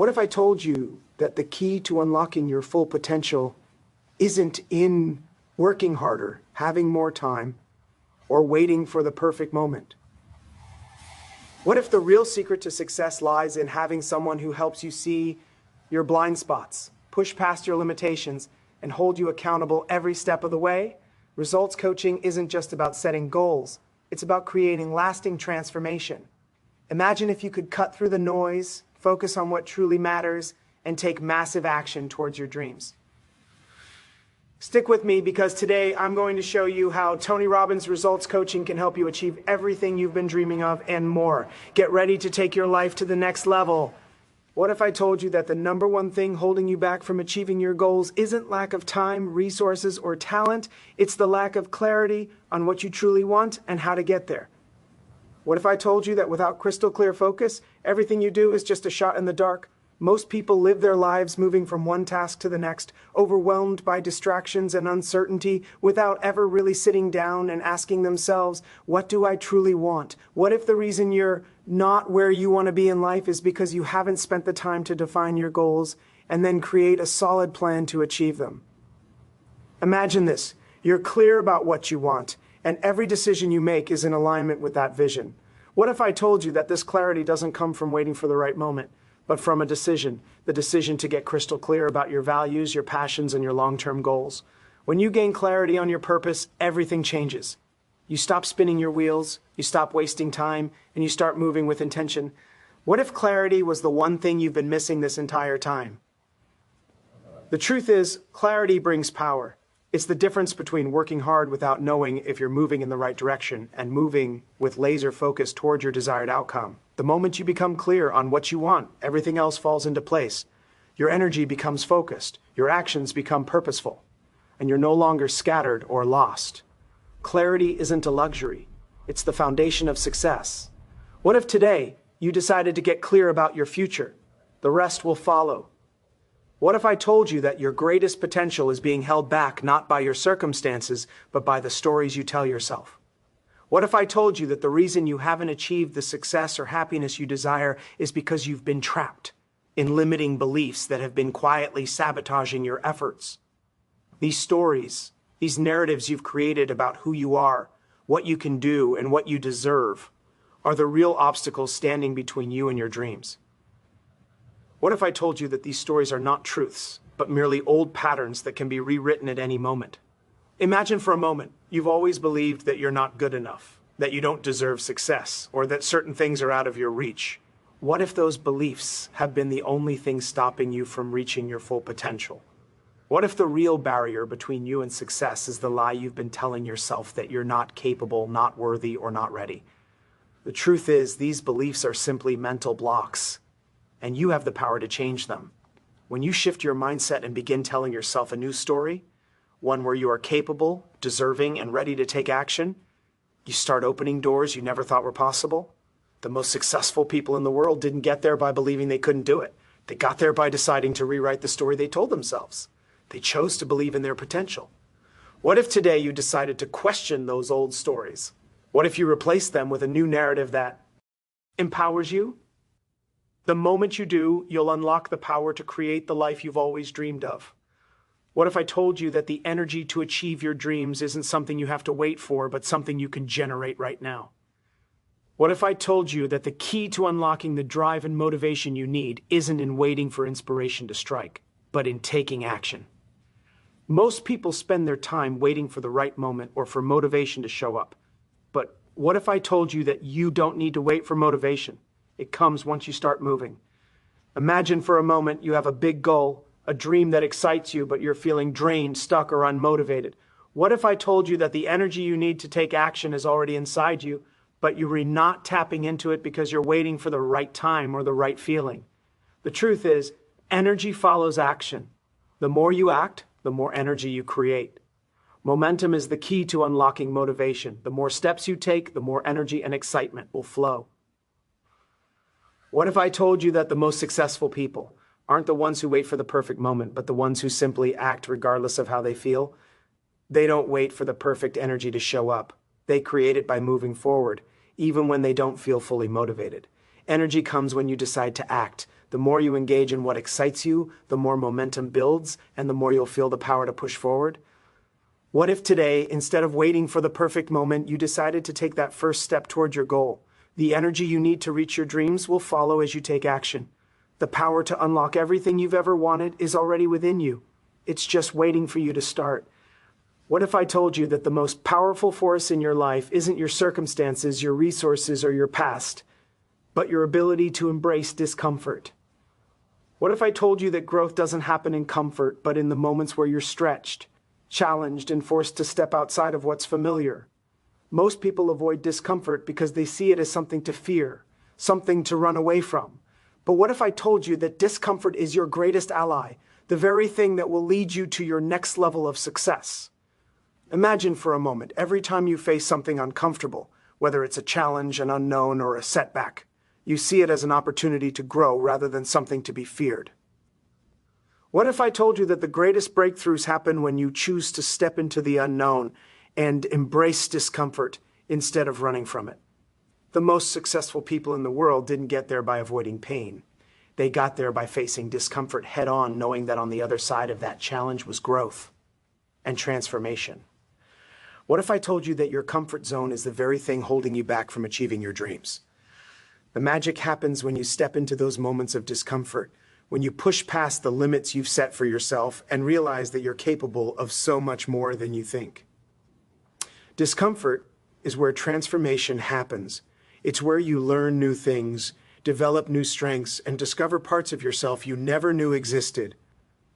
What if I told you that the key to unlocking your full potential isn't in working harder, having more time, or waiting for the perfect moment? What if the real secret to success lies in having someone who helps you see your blind spots, push past your limitations, and hold you accountable every step of the way? Results coaching isn't just about setting goals. It's about creating lasting transformation. Imagine if you could cut through the noise, focus on what truly matters, and take massive action towards your dreams. Stick with me because today I'm going to show you how Tony Robbins Results Coaching can help you achieve everything you've been dreaming of and more. Get ready to take your life to the next level. What if I told you that the number one thing holding you back from achieving your goals isn't lack of time, resources, or talent? It's the lack of clarity on what you truly want and how to get there. What if I told you that without crystal clear focus, everything you do is just a shot in the dark? Most people live their lives moving from one task to the next, overwhelmed by distractions and uncertainty, without ever really sitting down and asking themselves, what do I truly want? What if the reason you're not where you want to be in life is because you haven't spent the time to define your goals and then create a solid plan to achieve them? Imagine this. You're clear about what you want, and every decision you make is in alignment with that vision. What if I told you that this clarity doesn't come from waiting for the right moment, but from a decision, the decision to get crystal clear about your values, your passions, and your long-term goals? When you gain clarity on your purpose, everything changes. You stop spinning your wheels, you stop wasting time, and you start moving with intention. What if clarity was the one thing you've been missing this entire time? The truth is, clarity brings power. It's the difference between working hard without knowing if you're moving in the right direction and moving with laser focus toward your desired outcome. The moment you become clear on what you want, everything else falls into place. Your energy becomes focused, your actions become purposeful, and you're no longer scattered or lost. Clarity isn't a luxury, it's the foundation of success. What if today you decided to get clear about your future? The rest will follow. What if I told you that your greatest potential is being held back not by your circumstances, but by the stories you tell yourself? What if I told you that the reason you haven't achieved the success or happiness you desire is because you've been trapped in limiting beliefs that have been quietly sabotaging your efforts? These stories, these narratives you've created about who you are, what you can do, and what you deserve, are the real obstacles standing between you and your dreams. What if I told you that these stories are not truths, but merely old patterns that can be rewritten at any moment? Imagine for a moment, you've always believed that you're not good enough, that you don't deserve success, or that certain things are out of your reach. What if those beliefs have been the only thing stopping you from reaching your full potential? What if the real barrier between you and success is the lie you've been telling yourself that you're not capable, not worthy, or not ready? The truth is, these beliefs are simply mental blocks, and you have the power to change them. When you shift your mindset and begin telling yourself a new story, one where you are capable, deserving, and ready to take action, you start opening doors you never thought were possible. The most successful people in the world didn't get there by believing they couldn't do it. They got there by deciding to rewrite the story they told themselves. They chose to believe in their potential. What if today you decided to question those old stories? What if you replaced them with a new narrative that empowers you? The moment you do, you'll unlock the power to create the life you've always dreamed of. What if I told you that the energy to achieve your dreams isn't something you have to wait for, but something you can generate right now? What if I told you that the key to unlocking the drive and motivation you need isn't in waiting for inspiration to strike, but in taking action? Most people spend their time waiting for the right moment or for motivation to show up. But what if I told you that you don't need to wait for motivation? It comes once you start moving. Imagine for a moment you have a big goal, a dream that excites you, but you're feeling drained, stuck, or unmotivated. What if I told you that the energy you need to take action is already inside you, but you're not tapping into it because you're waiting for the right time or the right feeling? The truth is, energy follows action. The more you act, the more energy you create. Momentum is the key to unlocking motivation. The more steps you take, the more energy and excitement will flow. What if I told you that the most successful people aren't the ones who wait for the perfect moment, but the ones who simply act regardless of how they feel? They don't wait for the perfect energy to show up. They create it by moving forward, even when they don't feel fully motivated. Energy comes when you decide to act. The more you engage in what excites you, the more momentum builds, and the more you'll feel the power to push forward. What if today, instead of waiting for the perfect moment, you decided to take that first step toward your goal? The energy you need to reach your dreams will follow as you take action. The power to unlock everything you've ever wanted is already within you. It's just waiting for you to start. What if I told you that the most powerful force in your life isn't your circumstances, your resources, or your past, but your ability to embrace discomfort? What if I told you that growth doesn't happen in comfort, but in the moments where you're stretched, challenged, and forced to step outside of what's familiar? Most people avoid discomfort because they see it as something to fear, something to run away from. But what if I told you that discomfort is your greatest ally, the very thing that will lead you to your next level of success? Imagine for a moment, every time you face something uncomfortable, whether it's a challenge, an unknown, or a setback, you see it as an opportunity to grow rather than something to be feared. What if I told you that the greatest breakthroughs happen when you choose to step into the unknown and embrace discomfort instead of running from it? The most successful people in the world didn't get there by avoiding pain. They got there by facing discomfort head-on, knowing that on the other side of that challenge was growth and transformation. What if I told you that your comfort zone is the very thing holding you back from achieving your dreams? The magic happens when you step into those moments of discomfort, when you push past the limits you've set for yourself and realize that you're capable of so much more than you think. Discomfort is where transformation happens. It's where you learn new things, develop new strengths, and discover parts of yourself you never knew existed.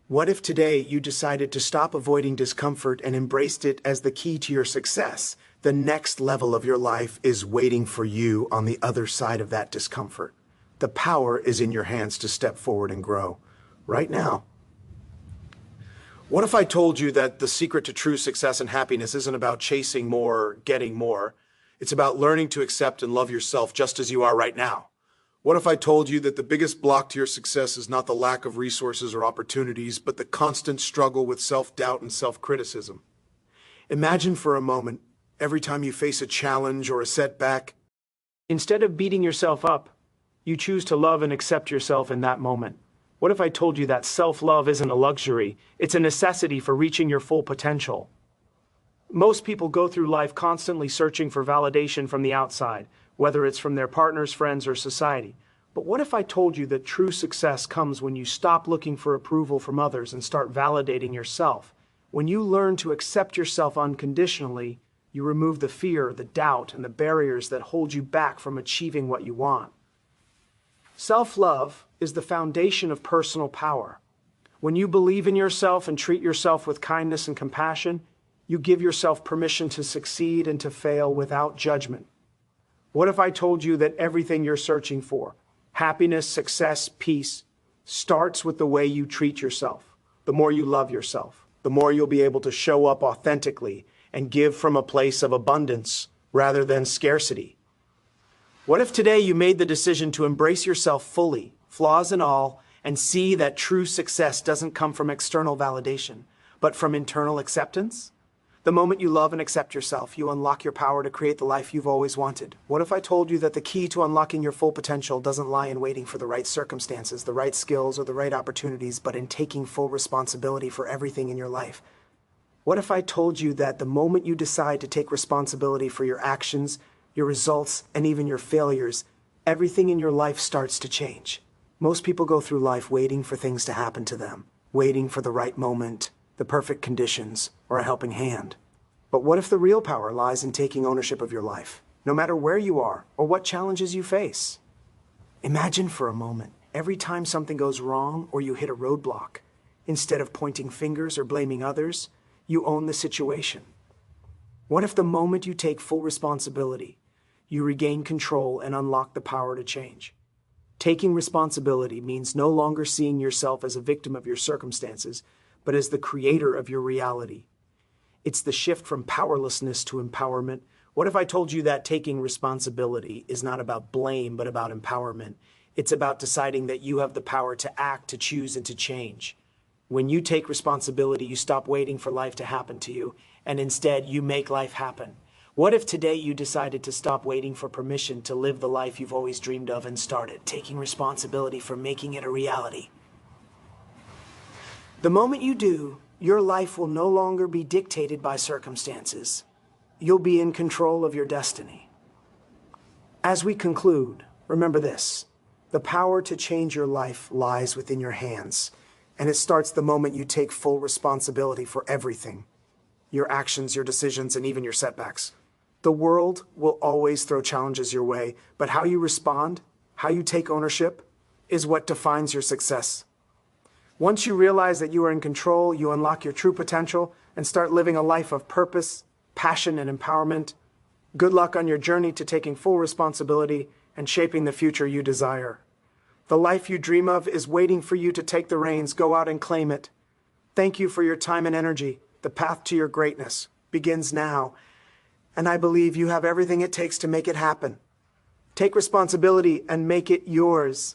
What if today you decided to stop avoiding discomfort and embraced it as the key to your success? The next level of your life is waiting for you on the other side of that discomfort. The power is in your hands to step forward and grow right now. What if I told you that the secret to true success and happiness isn't about chasing more or getting more? It's about learning to accept and love yourself just as you are right now. What if I told you that the biggest block to your success is not the lack of resources or opportunities, but the constant struggle with self-doubt and self-criticism? Imagine for a moment, every time you face a challenge or a setback, instead of beating yourself up, you choose to love and accept yourself in that moment. What if I told you that self-love isn't a luxury, it's a necessity for reaching your full potential? Most people go through life constantly searching for validation from the outside, whether it's from their partners, friends, or society. But what if I told you that true success comes when you stop looking for approval from others and start validating yourself? When you learn to accept yourself unconditionally, you remove the fear, the doubt, and the barriers that hold you back from achieving what you want. Self-love is the foundation of personal power. When you believe in yourself and treat yourself with kindness and compassion, you give yourself permission to succeed and to fail without judgment. What if I told you that everything you're searching for, happiness, success, peace, starts with the way you treat yourself? The more you love yourself, the more you'll be able to show up authentically and give from a place of abundance rather than scarcity. What if today you made the decision to embrace yourself fully, flaws and all, and see that true success doesn't come from external validation, but from internal acceptance? The moment you love and accept yourself, you unlock your power to create the life you've always wanted. What if I told you that the key to unlocking your full potential doesn't lie in waiting for the right circumstances, the right skills, or the right opportunities, but in taking full responsibility for everything in your life? What if I told you that the moment you decide to take responsibility for your actions, your results, and even your failures, everything in your life starts to change? Most people go through life waiting for things to happen to them, waiting for the right moment, the perfect conditions, or a helping hand. But what if the real power lies in taking ownership of your life, no matter where you are or what challenges you face? Imagine for a moment, every time something goes wrong or you hit a roadblock, instead of pointing fingers or blaming others, you own the situation. What if the moment you take full responsibility, you regain control and unlock the power to change? Taking responsibility means no longer seeing yourself as a victim of your circumstances, but as the creator of your reality. It's the shift from powerlessness to empowerment. What if I told you that taking responsibility is not about blame, but about empowerment? It's about deciding that you have the power to act, to choose, and to change. When you take responsibility, you stop waiting for life to happen to you, and instead you make life happen. What if today you decided to stop waiting for permission to live the life you've always dreamed of and started taking responsibility for making it a reality? The moment you do, your life will no longer be dictated by circumstances. You'll be in control of your destiny. As we conclude, remember this: the power to change your life lies within your hands, and it starts the moment you take full responsibility for everything: your actions, your decisions, and even your setbacks. The world will always throw challenges your way, but how you respond, how you take ownership, is what defines your success. Once you realize that you are in control, you unlock your true potential and start living a life of purpose, passion, and empowerment. Good luck on your journey to taking full responsibility and shaping the future you desire. The life you dream of is waiting for you to take the reins. Go out and claim it. Thank you for your time and energy. The path to your greatness begins now, and I believe you have everything it takes to make it happen. Take responsibility and make it yours.